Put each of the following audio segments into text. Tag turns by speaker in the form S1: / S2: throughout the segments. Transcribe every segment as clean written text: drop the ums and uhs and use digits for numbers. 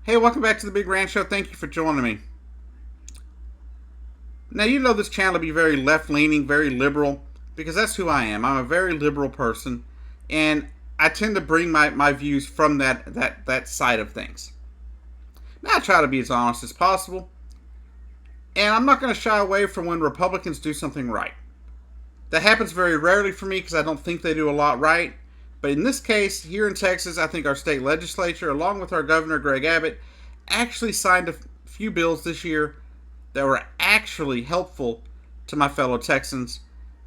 S1: Hey, welcome back to the Big Ranch Show. Thank you for joining me. Now, you know this channel to be very left-leaning, very liberal, because that's who I am. I'm a very liberal person, and I tend to bring my views from that side of things. Now, I try to be as honest as possible, and I'm not going to shy away from when Republicans do something right. That happens very rarely for me because I don't think they do a lot right. But in this case, here in Texas, I think our state legislature, along with our Governor Greg Abbott, actually signed a few bills this year that were actually helpful to my fellow Texans,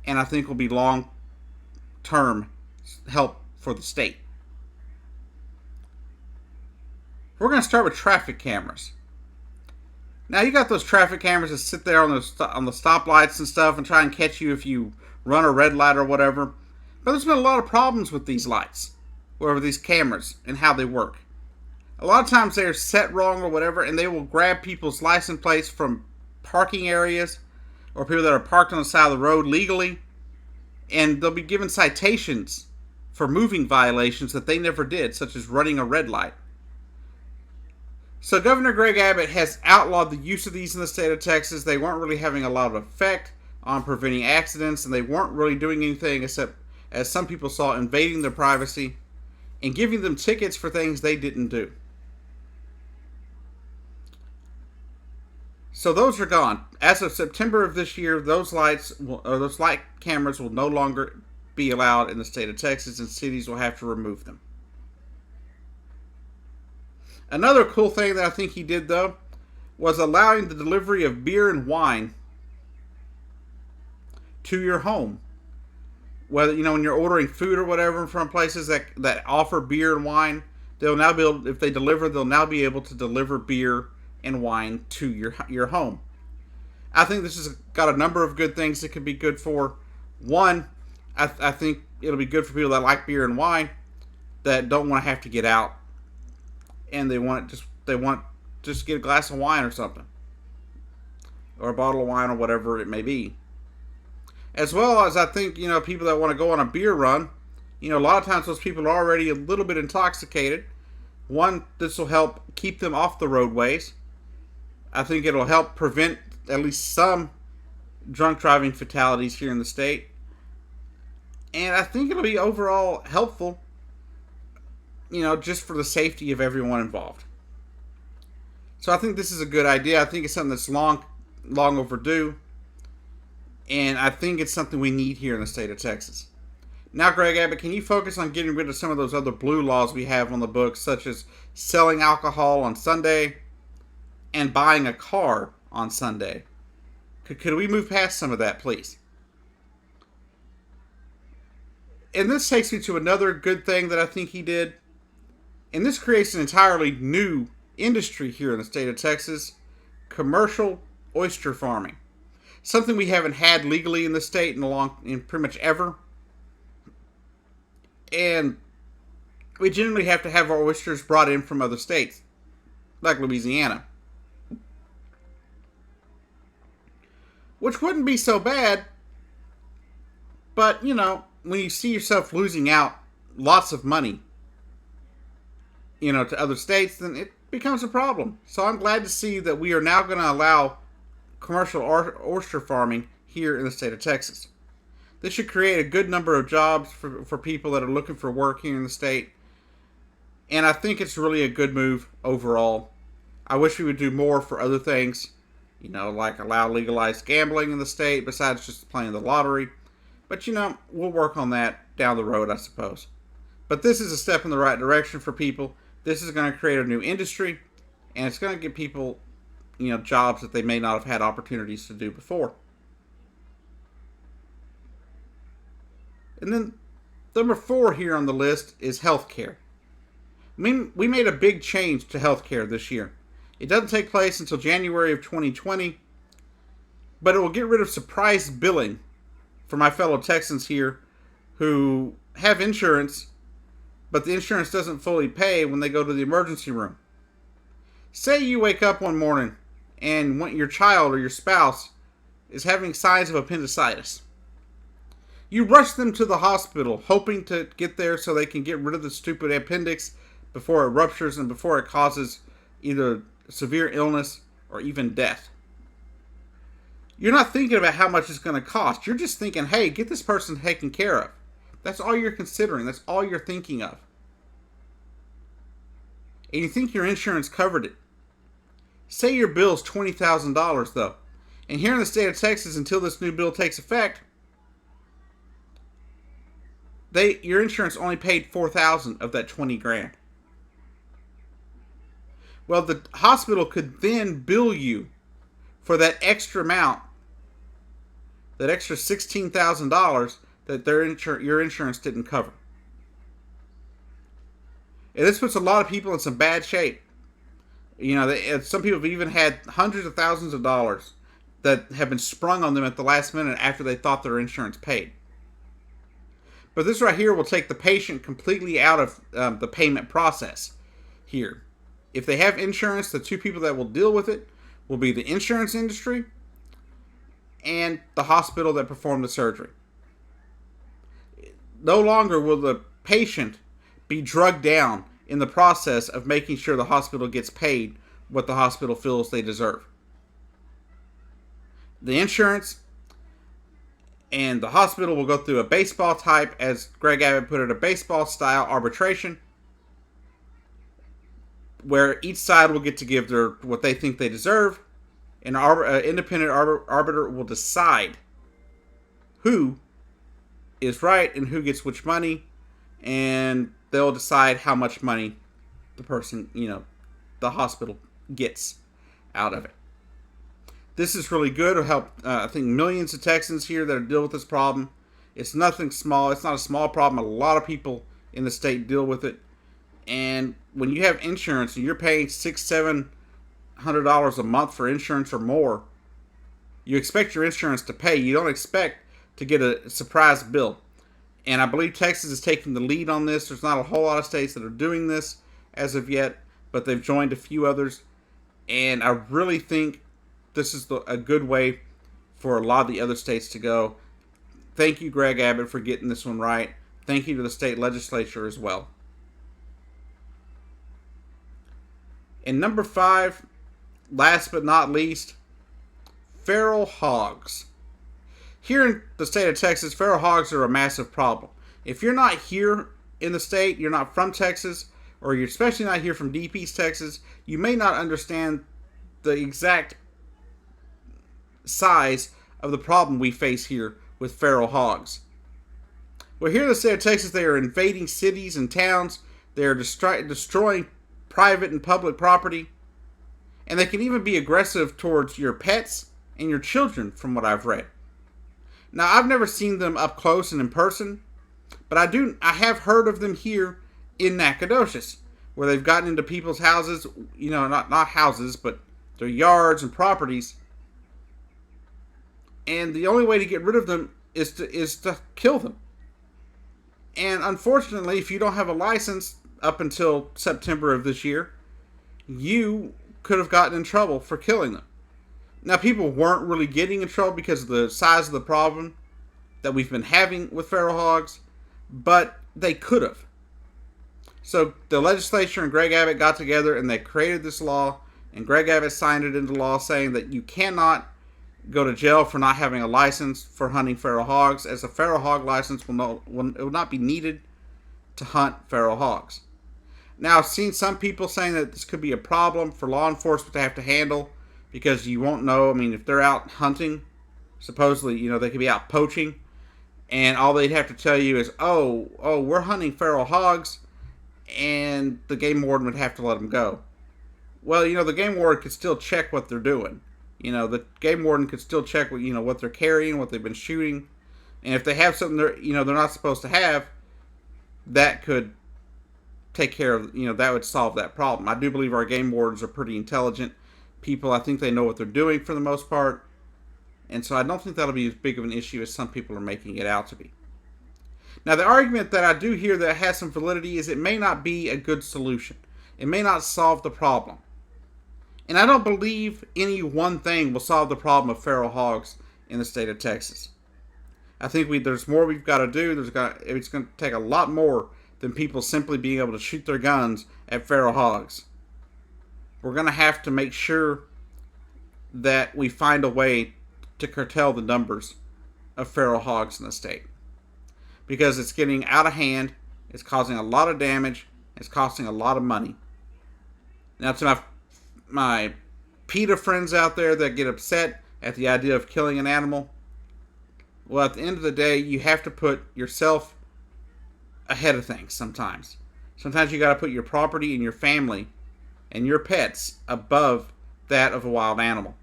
S1: and I think will be long-term help for the state. We're going to start with traffic cameras. Now, you got those traffic cameras that sit there on the stoplights and stuff and try and catch you if you run a red light or whatever. But there's been a lot of problems with these lights, or these cameras, and how they work. A lot of times they're set wrong or whatever, and they will grab people's license plates from parking areas or people that are parked on the side of the road legally, and they'll be given citations for moving violations that they never did, such as running a red light. So Governor Greg Abbott has outlawed the use of these in the state of Texas. They weren't really having a lot of effect on preventing accidents, and they weren't really doing anything except, as some people saw, invading their privacy and giving them tickets for things they didn't do. So those are gone. As of September of this year, those light cameras will no longer be allowed in the state of Texas, and cities will have to remove them. Another cool thing that I think he did, though, was allowing the delivery of beer and wine to your home. Whether, when you're ordering food or whatever from places that offer beer and wine, they'll now be able, if they deliver, they'll now be able to deliver beer and wine to your home. I think this has got a number of good things it could be good for. One, I think it'll be good for people that like beer and wine, that don't want to have to get out, and they want just get a glass of wine or something, or a bottle of wine or whatever it may be. As well as, I think, people that want to go on a beer run, a lot of times those people are already a little bit intoxicated. One, this will help keep them off the roadways. I think it'll help prevent at least some drunk driving fatalities here in the state. And I think it'll be overall helpful, just for the safety of everyone involved. So I think this is a good idea. I think it's something that's long overdue. And I think it's something we need here in the state of Texas. Now, Greg Abbott, can you focus on getting rid of some of those other blue laws we have on the books, such as selling alcohol on Sunday and buying a car on Sunday? Could we move past some of that, please? And this takes me to another good thing that I think he did. And this creates an entirely new industry here in the state of Texas: commercial oyster farming. Something we haven't had legally in the state in pretty much ever. And we generally have to have our oysters brought in from other states, like Louisiana. Which wouldn't be so bad, but, when you see yourself losing out lots of money, to other states, then it becomes a problem. So I'm glad to see that we are now going to allow commercial oyster farming here in the state of Texas. This should create a good number of jobs for people that are looking for work here in the state. And I think it's really a good move overall. I wish we would do more for other things, like allow legalized gambling in the state besides just playing the lottery. But, we'll work on that down the road, I suppose. But this is a step in the right direction for people. This is going to create a new industry, and it's going to give people, jobs that they may not have had opportunities to do before. And then number 4 here on the list is healthcare. We made a big change to healthcare this year. It doesn't take place until January of 2020, but it will get rid of surprise billing for my fellow Texans here who have insurance, but the insurance doesn't fully pay when they go to the emergency room. Say you wake up one morning and your child or your spouse is having signs of appendicitis. You rush them to the hospital, hoping to get there so they can get rid of the stupid appendix before it ruptures and before it causes either severe illness or even death. You're not thinking about how much it's going to cost. You're just thinking, hey, get this person taken care of. That's all you're considering. That's all you're thinking of. And you think your insurance covered it. Say your bill's $20,000 though. And here in the state of Texas, until this new bill takes effect, your insurance only paid $4,000 of that $20,000. Well, the hospital could then bill you for that extra amount, that extra $16,000 that your insurance didn't cover. And this puts a lot of people in some bad shape. Some people have even had hundreds of thousands of dollars that have been sprung on them at the last minute after they thought their insurance paid. But this right here will take the patient completely out of the payment process here. If they have insurance, the two people that will deal with it will be the insurance industry and the hospital that performed the surgery. No longer will the patient be drugged down in the process of making sure the hospital gets paid what the hospital feels they deserve. The insurance and the hospital will go through a baseball type, as Greg Abbott put it, a baseball style arbitration, where each side will get to give what they think they deserve, and an independent arbiter will decide who is right and who gets which money, and they'll decide how much money the person, the hospital gets out of it. This is really good. It'll help, I think, millions of Texans here that deal with this problem. It's nothing small. It's not a small problem. A lot of people in the state deal with it. And when you have insurance and you're paying $600-700 a month for insurance or more, you expect your insurance to pay. You don't expect to get a surprise bill. And I believe Texas is taking the lead on this. There's not a whole lot of states that are doing this as of yet, but they've joined a few others. And I really think this is a good way for a lot of the other states to go. Thank you, Greg Abbott, for getting this one right. Thank you to the state legislature as well. And number 5, last but not least, feral hogs. Here in the state of Texas, feral hogs are a massive problem. If you're not here in the state, you're not from Texas, or you're especially not here from Deep East Texas, you may not understand the exact size of the problem we face here with feral hogs. Well, here in the state of Texas, they are invading cities and towns. They are destroying private and public property. And they can even be aggressive towards your pets and your children, from what I've read. Now, I've never seen them up close and in person, but I have heard of them here in Nacogdoches, where they've gotten into people's houses, not houses, but their yards and properties. And the only way to get rid of them is to kill them. And unfortunately, if you don't have a license up until September of this year, you could have gotten in trouble for killing them. Now, people weren't really getting in trouble because of the size of the problem that we've been having with feral hogs, but they could have. So the legislature and Greg Abbott got together and they created this law, and Greg Abbott signed it into law saying that you cannot go to jail for not having a license for hunting feral hogs, as a feral hog license will not be needed to hunt feral hogs. Now, I've seen some people saying that this could be a problem for law enforcement to have to handle, because you won't know. I mean, if they're out hunting, supposedly, they could be out poaching, and all they'd have to tell you is, oh, we're hunting feral hogs, and the game warden would have to let them go. Well, the game warden could still check what they're doing. The game warden could still check what they're carrying, what they've been shooting, and if they have something they're not supposed to have, that could take care of, that would solve that problem. I do believe our game wardens are pretty intelligent people. I think they know what they're doing for the most part, and so I don't think that'll be as big of an issue as some people are making it out to be. Now, the argument that I do hear that has some validity is it may not be a good solution. It may not solve the problem. And I don't believe any one thing will solve the problem of feral hogs in the state of Texas. I think there's more we've got to do. It's going to take a lot more than people simply being able to shoot their guns at feral hogs. we're going to have to make sure that we find a way to curtail the numbers of feral hogs in the state. Because it's getting out of hand, it's causing a lot of damage, it's costing a lot of money. Now, to my PETA friends out there that get upset at the idea of killing an animal, well, at the end of the day, you have to put yourself ahead of things sometimes. Sometimes you got to put your property and your family and your pets above that of a wild animal.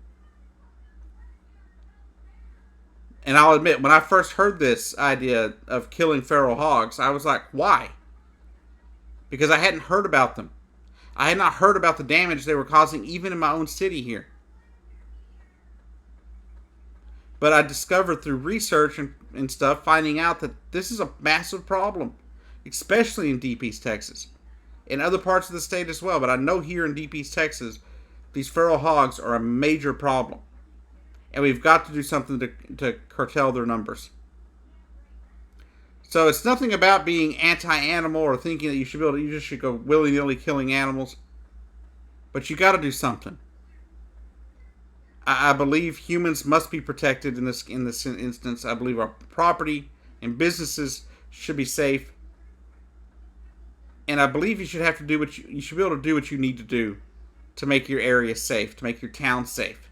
S1: And I'll admit, when I first heard this idea of killing feral hogs, I was like, why? Because I hadn't heard about them. I had not heard about the damage they were causing even in my own city here. But I discovered through research and stuff, finding out that this is a massive problem, especially in Deep East Texas. In other parts of the state as well, but I know here in Deep East Texas, these feral hogs are a major problem. And we've got to do something to curtail their numbers. So it's nothing about being anti-animal or thinking that you just should go willy-nilly killing animals. But you got to do something. I believe humans must be protected in this instance. I believe our property and businesses should be safe. And I believe you should have to do you should be able to do what you need to do to make your area safe, to make your town safe.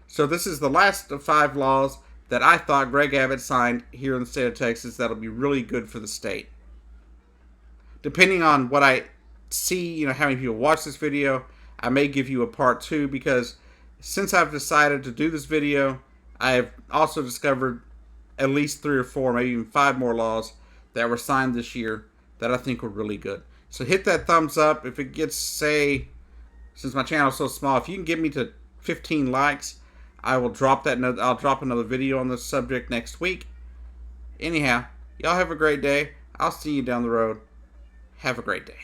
S1: So this is the last of 5 laws that I thought Greg Abbott signed here in the state of Texas that'll be really good for the state. Depending on what I see, how many people watch this video, I may give you a part 2, because since I've decided to do this video, I have also discovered at least 3 or 4, maybe even 5 more laws that were signed this year that I think were really good. So hit that thumbs up. If it gets, say, since my channel is so small, if you can get me to 15 likes, I will drop I'll drop another video on this subject next week. Anyhow, y'all have a great day. I'll see you down the road. Have a great day.